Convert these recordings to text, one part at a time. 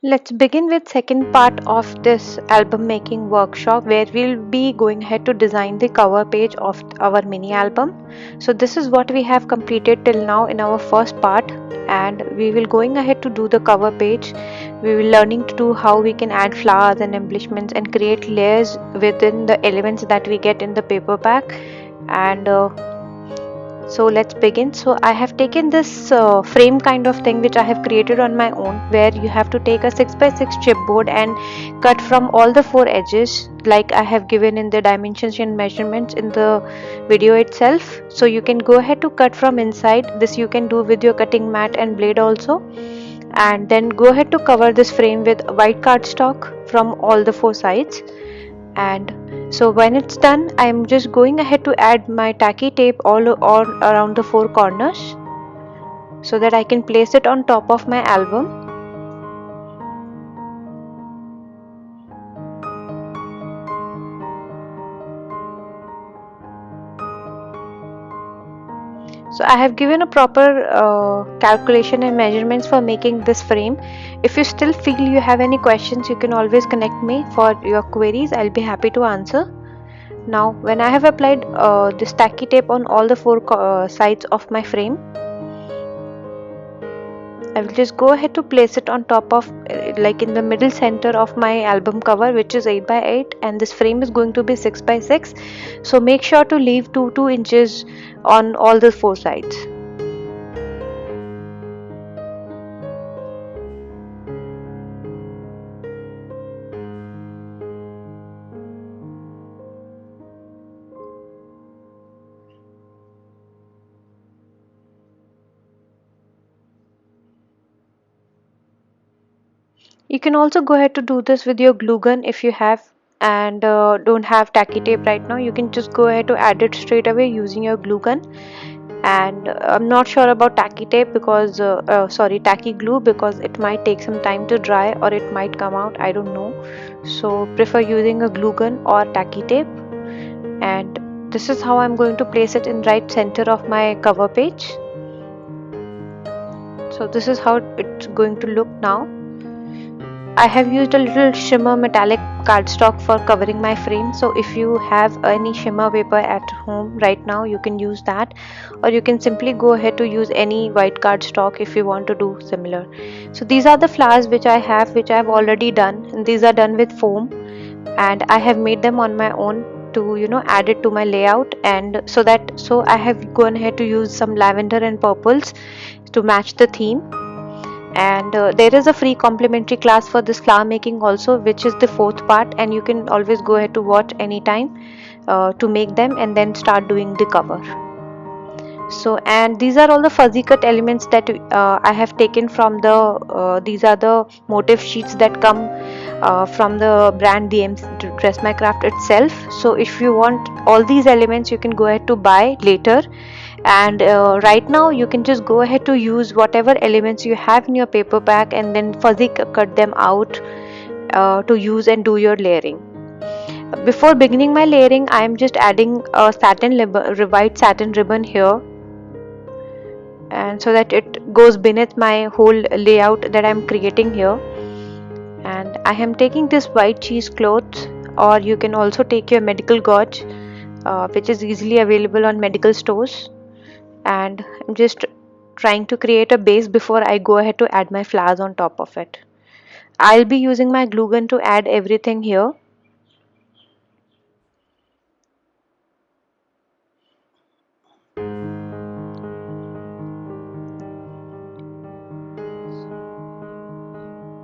Let's begin with second part of this album making workshop where we'll be going ahead to design the cover page of our mini album. So this is what we have completed till now in our first part, and we will going ahead to do the cover page. We will learning to do how we can add flowers and embellishments and create layers within the elements that we get in the paperback. And so let's begin. So I have taken this frame kind of thing which I have created on my own, where you have to take a 6x6 chipboard and cut from all the four edges like I have given in the dimensions and measurements in the video itself. So you can go ahead to cut from inside. This you can do with your cutting mat and blade also, and then go ahead to cover this frame with white cardstock from all the four sides. And so when it's done, I'm just going ahead to add my tacky tape all around the four corners so that I can place it on top of my album. So I have given a proper calculation and measurements for making this frame. If you still feel you have any questions, you can always connect me for your queries. I'll be happy to answer. Now when I have applied this tacky tape on all the four sides of my frame, I will just go ahead to place it on top of like in the middle center of my album cover, which is 8 by 8, and this frame is going to be 6 by 6. So make sure to leave 2 inches on all the four sides. You can also go ahead to do this with your glue gun if you have, and don't have tacky tape right now. You can just go ahead to add it straight away using your glue gun. And I'm not sure about tacky tape because sorry, tacky glue, because it might take some time to dry or it might come out, I don't know. So prefer using a glue gun or tacky tape. And this is how I'm going to place it in right center of my cover page. So this is how it's going to look now. I have used a little shimmer metallic cardstock for covering my frame. So if you have any shimmer paper at home right now, you can use that, or you can simply go ahead to use any white cardstock if you want to do similar. So these are the flowers which I have already done, and these are done with foam, and I have made them on my own to add it to my layout. And so I have gone ahead to use some lavender and purples to match the theme. And there is a free complimentary class for this flower making also, which is the fourth part, and you can always go ahead to watch anytime to make them and then start doing the cover. So, and these are all the fuzzy cut elements that I have taken from the these are the motif sheets that come from the brand DMC Dress My Craft itself. So if you want all these elements, you can go ahead to buy later, and right now you can just go ahead to use whatever elements you have in your paper bag and then fuzzy cut them out to use and do your layering. Before beginning my layering, I am just adding a white satin ribbon here, and so that it goes beneath my whole layout that I'm creating here. And I am taking this white cheesecloth, or you can also take your medical gauze, which is easily available on medical stores, and I'm just trying to create a base before I go ahead to add my flowers on top of it. I'll be using my glue gun to add everything here.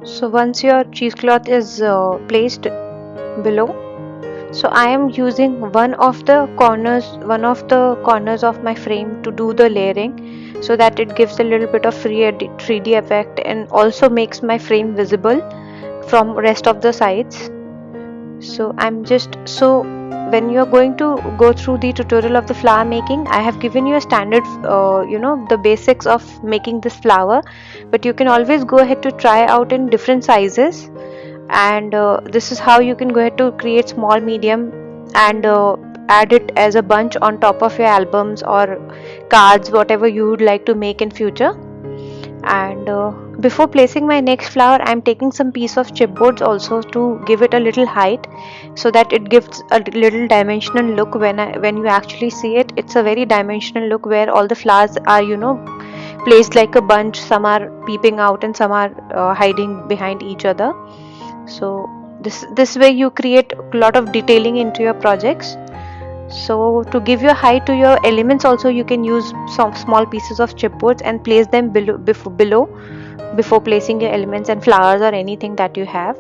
So once your cheesecloth is placed below, so I am using one of the corners of my frame to do the layering, so that it gives a little bit of 3D effect and also makes my frame visible from rest of the sides. So when you are going to go through the tutorial of the flower making, I have given you a standard the basics of making this flower, but you can always go ahead to try out in different sizes. And this is how you can go ahead to create small, medium, and add it as a bunch on top of your albums or cards, whatever you would like to make in future. And before placing my next flower, I'm taking some piece of chipboards also to give it a little height, so that it gives a little dimensional look. When you actually see it, it's a very dimensional look where all the flowers are, placed like a bunch. Some are peeping out and some are hiding behind each other. So this way you create a lot of detailing into your projects. So to give your height to your elements also, you can use some small pieces of chipboards and place them before placing your elements and flowers or anything that you have.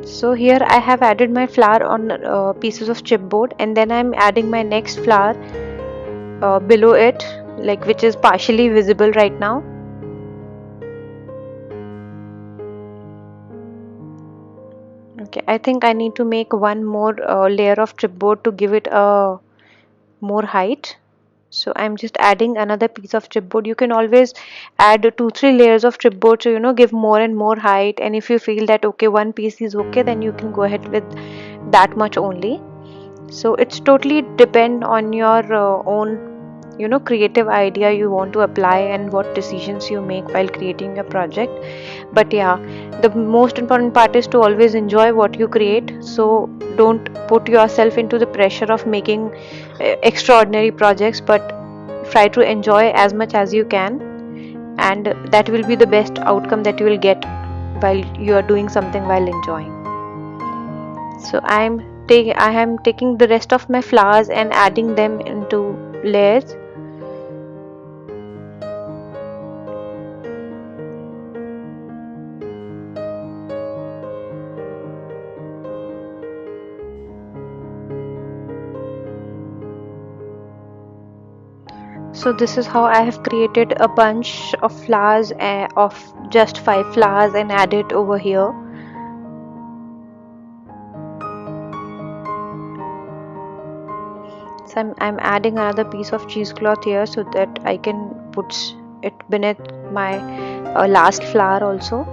So here I have added my flower on pieces of chipboard, and then I'm adding my next flower below it, like which is partially visible right now. Okay, I think I need to make one more layer of chipboard to give it a more height. So I'm just adding another piece of chipboard. You can always add 2-3 layers of chipboard to give more and more height. And if you feel that okay, one piece is okay, then you can go ahead with that much only. So it's totally depend on your own creative idea you want to apply and what decisions you make while creating your project. But yeah, the most important part is to always enjoy what you create. So don't put yourself into the pressure of making extraordinary projects, but try to enjoy as much as you can, and that will be the best outcome that you will get while you are doing something while enjoying. So I am taking the rest of my flowers and adding them into layers. So this is how I have created a bunch of flowers of just 5 flowers and add it over here. So I'm adding another piece of cheesecloth here so that I can put it beneath my last flower also.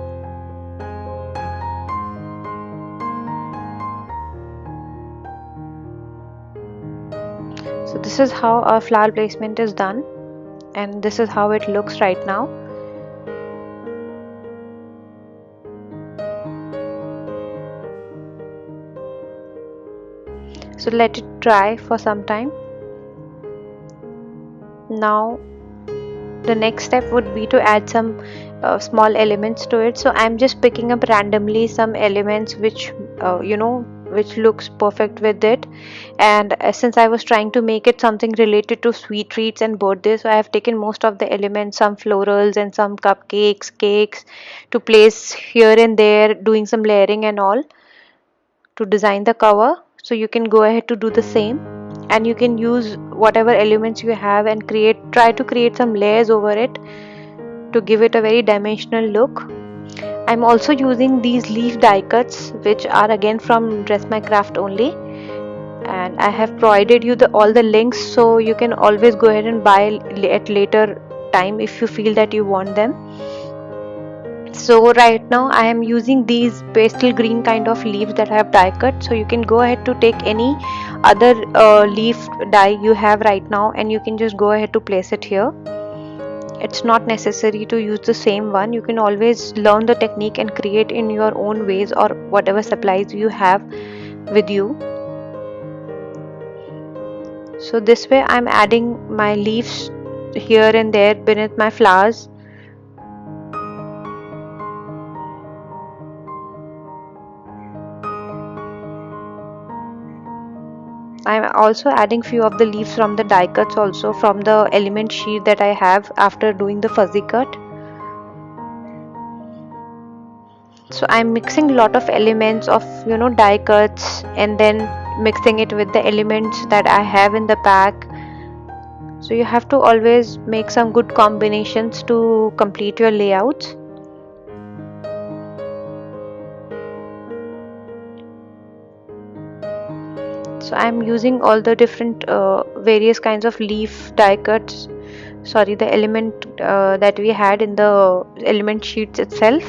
So this is how our flower placement is done, and this is how it looks right now. So let it dry for some time. Now the next step would be to add some small elements to it. So I'm just picking up randomly some elements which which looks perfect with it. And since I was trying to make it something related to sweet treats and birthdays, so I have taken most of the elements, some florals and some cupcakes, cakes, to place here and there, doing some layering and all to design the cover. So you can go ahead to do the same, and you can use whatever elements you have and try to create some layers over it to give it a very dimensional look. I'm also using these leaf die cuts, which are again from Dress My Craft only, and I have provided you all the links, so you can always go ahead and buy at later time if you feel that you want them. So right now I am using these pastel green kind of leaves that I have die cut. So you can go ahead to take any other leaf die you have right now, and you can just go ahead to place it here. It's not necessary to use the same one. You can always learn the technique and create in your own ways, or whatever supplies you have with you. So this way I'm adding my leaves here and there beneath my flowers. I'm also adding few of the leaves from the die cuts also, from the element sheet that I have after doing the fuzzy cut. So I'm mixing a lot of elements of die cuts, and then mixing it with the elements that I have in the pack. So you have to always make some good combinations to complete your layouts. So I'm using all the different various kinds of leaf die cuts, sorry, the element that we had in the element sheets itself,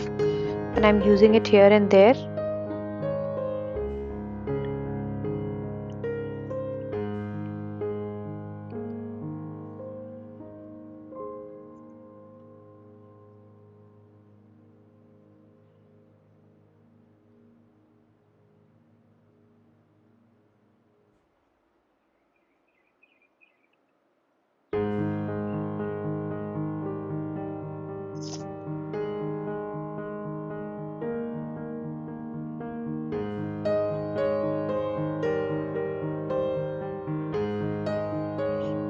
and I'm using it here and there.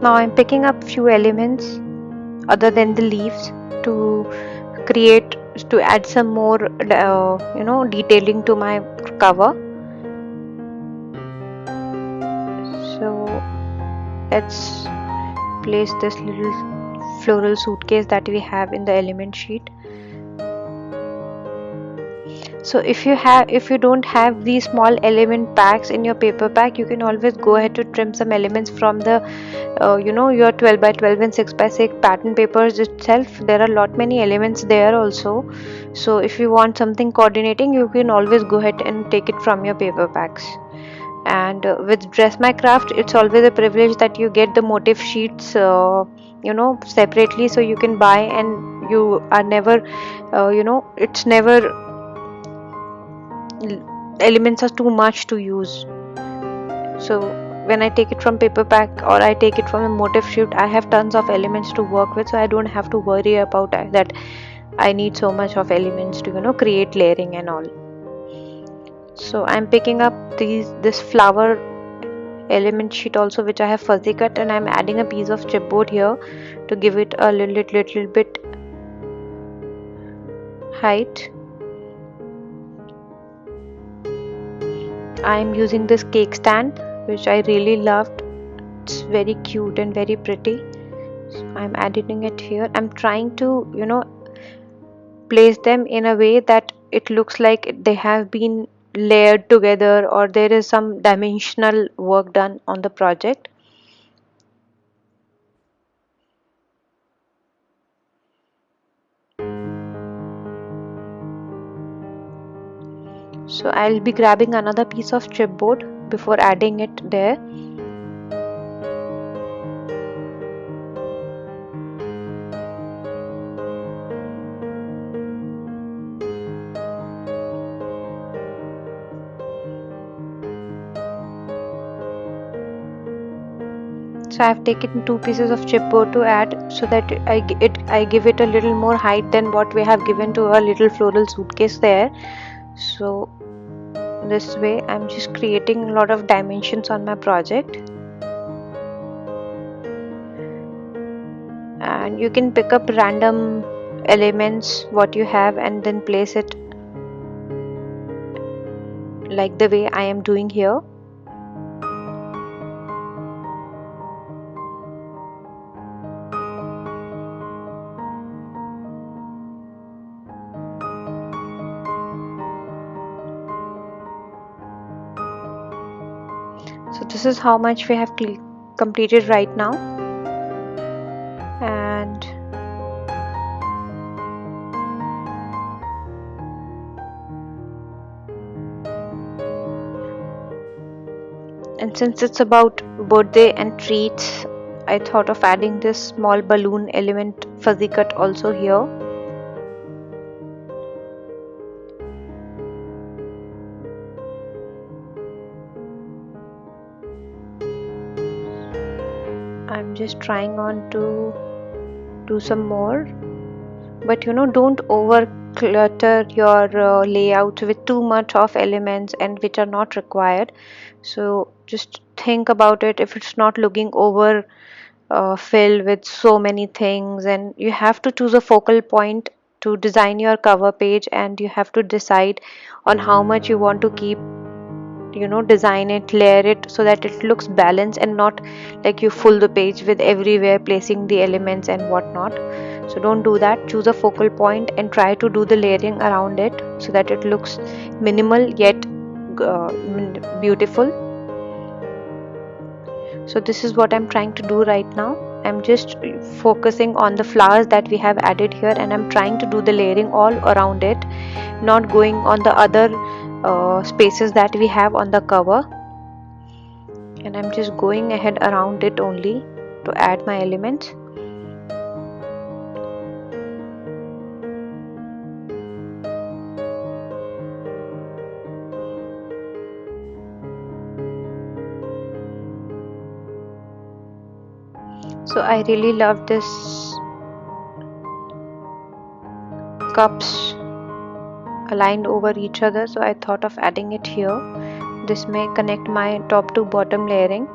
Now I'm picking up few elements other than the leaves to create, to add some more detailing to my cover. So let's place this little floral suitcase that we have in the element sheet. So if you don't have these small element packs in your paper pack, you can always go ahead to trim some elements from the your 12 by 12 and 6 by 6 pattern papers itself. There are lot many elements there also. So if you want something coordinating, you can always go ahead and take it from your paper packs. And with Dress My Craft, it's always a privilege that you get the motif sheets separately, so you can buy, and you are never it's never elements are too much to use. So when I take it from paper pack or I take it from a motif sheet, I have tons of elements to work with, so I don't have to worry about that I need so much of elements to create layering and all. So I'm picking up this flower element sheet also, which I have fuzzy cut, and I'm adding a piece of chipboard here to give it a little bit height. I'm using this cake stand, which I really loved. It's very cute and very pretty. So I'm editing it here. I'm trying to place them in a way that it looks like they have been layered together, or there is some dimensional work done on the project. So I'll be grabbing another piece of chipboard before adding it there. So I've taken two pieces of chipboard to add, so that I give it a little more height than what we have given to our little floral suitcase there. So this way I'm just creating a lot of dimensions on my project. And you can pick up random elements what you have and then place it like the way I am doing here. So this is how much we have completed right now. And since it's about birthday and treats, I thought of adding this small balloon element fuzzy cut also here. I'm just trying on to do some more, but don't over clutter your layout with too much of elements and which are not required. So just think about it. If it's not looking over filled with so many things, and you have to choose a focal point to design your cover page, and you have to decide on how much you want to keep, design it, layer it, so that it looks balanced and not like you fill the page with everywhere placing the elements and whatnot. So don't do that. Choose a focal point and try to do the layering around it so that it looks minimal yet beautiful. So this is what I'm trying to do right now. I'm just focusing on the flowers that we have added here, and I'm trying to do the layering all around it, not going on the other spaces that we have on the cover. And I'm just going ahead around it only to add my elements. So I really love this cups aligned over each other, so I thought of adding it here. This may connect my top to bottom layering.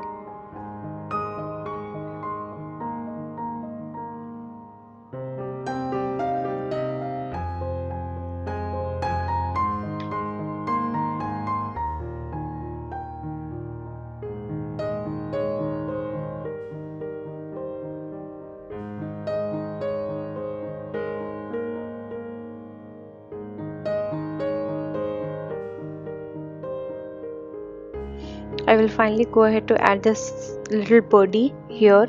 I will finally go ahead to add this little birdie here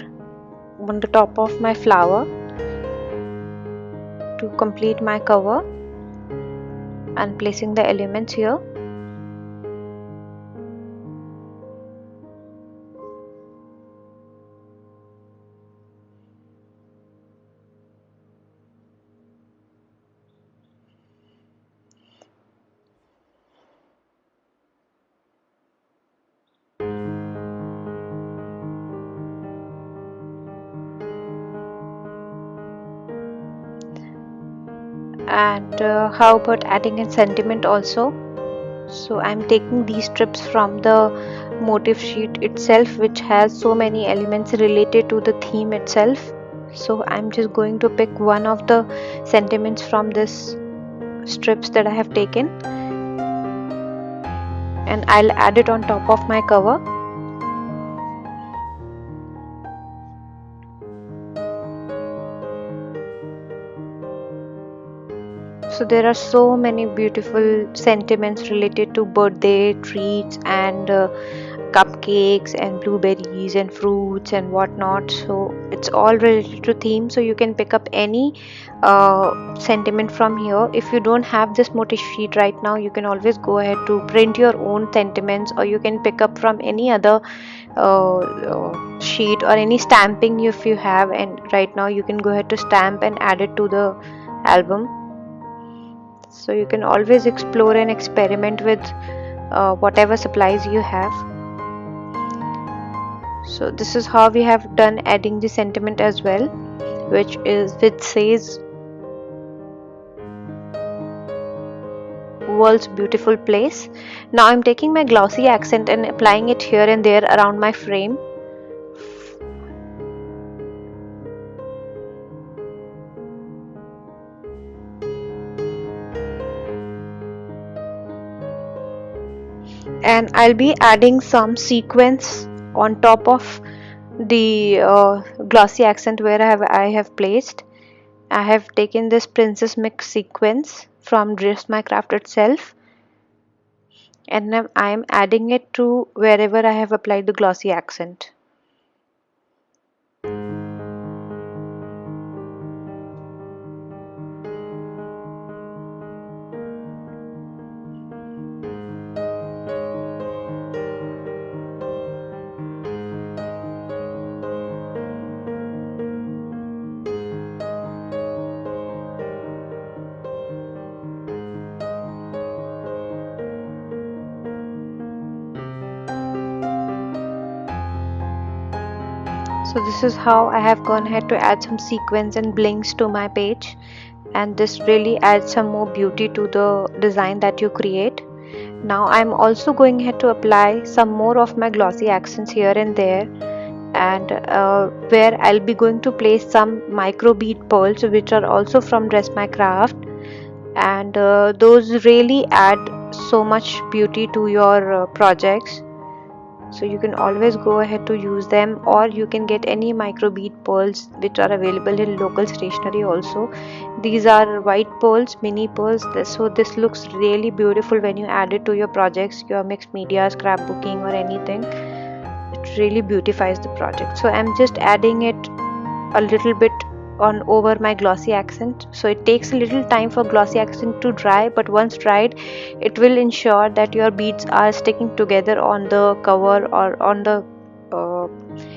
on the top of my flower to complete my cover, and placing the elements here. And how about adding a sentiment also? So I'm taking these strips from the motif sheet itself, which has so many elements related to the theme itself. So I'm just going to pick one of the sentiments from this strips that I have taken, and I'll add it on top of my cover. So there are so many beautiful sentiments related to birthday treats and cupcakes and blueberries and fruits and whatnot. So it's all related to theme. So you can pick up any sentiment from here. If you don't have this motif sheet right now, you can always go ahead to print your own sentiments, or you can pick up from any other sheet or any stamping if you have. And right now you can go ahead to stamp and add it to the album. So you can always explore and experiment with whatever supplies you have. So this is how we have done adding the sentiment as well, which says world's beautiful place. Now I'm taking my glossy accent and applying it here and there around my frame. And I'll be adding some sequins on top of the glossy accent where I have placed. I have taken this Princess Mix sequence from Dress My Craft itself, and now I am adding it to wherever I have applied the glossy accent. So this is how I have gone ahead to add some sequins and blinks to my page, and this really adds some more beauty to the design that you create. Now I'm also going ahead to apply some more of my glossy accents here and there, and where I'll be going to place some micro bead pearls, which are also from Dress My Craft, and those really add so much beauty to your projects. So you can always go ahead to use them, or you can get any micro bead pearls which are available in local stationery also. These are white pearls, mini pearls. So this looks really beautiful when you add it to your projects, your mixed media, scrapbooking or anything. It really beautifies the project. So I'm just adding it a little bit on over my glossy accent. So it takes a little time for glossy accent to dry, but once dried, it will ensure that your beads are sticking together on the cover or on the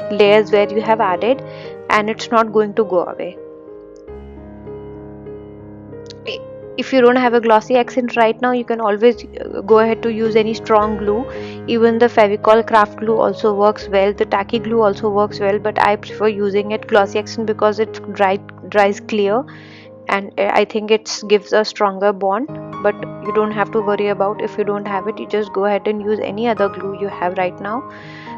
layers where you have added, and it's not going to go away. If you don't have a glossy accent right now, you can always go ahead to use any strong glue. Even the Fevicol craft glue also works well, the tacky glue also works well, but I prefer using it glossy accent because it dries clear, and I think it gives a stronger bond. But you don't have to worry about if you don't have it. You just go ahead and use any other glue you have right now.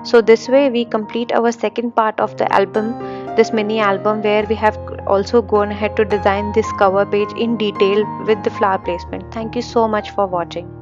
So this way we complete our second part of the album, this mini album, where we have also gone ahead to design this cover page in detail with the flower placement. Thank you so much for watching.